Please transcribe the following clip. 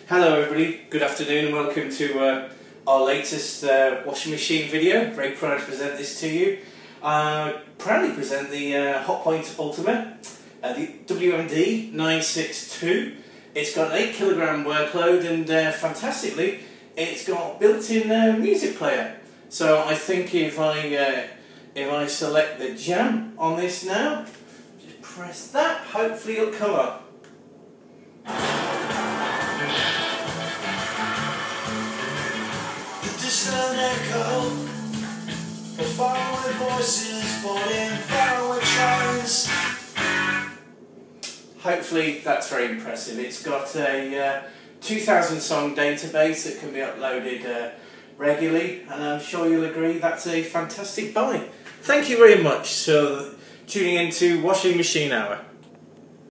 Hello everybody, good afternoon and welcome to our latest washing machine video. Very proud to present this to you. Proudly present the Hotpoint Ultimate, the WMD 962. It's got an 8 kilogram workload and fantastically it's got built-in music player. So I think if I select the jam on this now, just press that, hopefully it'll come up. Distant echo of faraway voices boarding faraway trains. Hopefully that's very impressive. It's got a 2,000 song database that can be uploaded regularly, and I'm sure you'll agree that's a fantastic buy. Thank you very much for tuning in to Washing Machine Hour.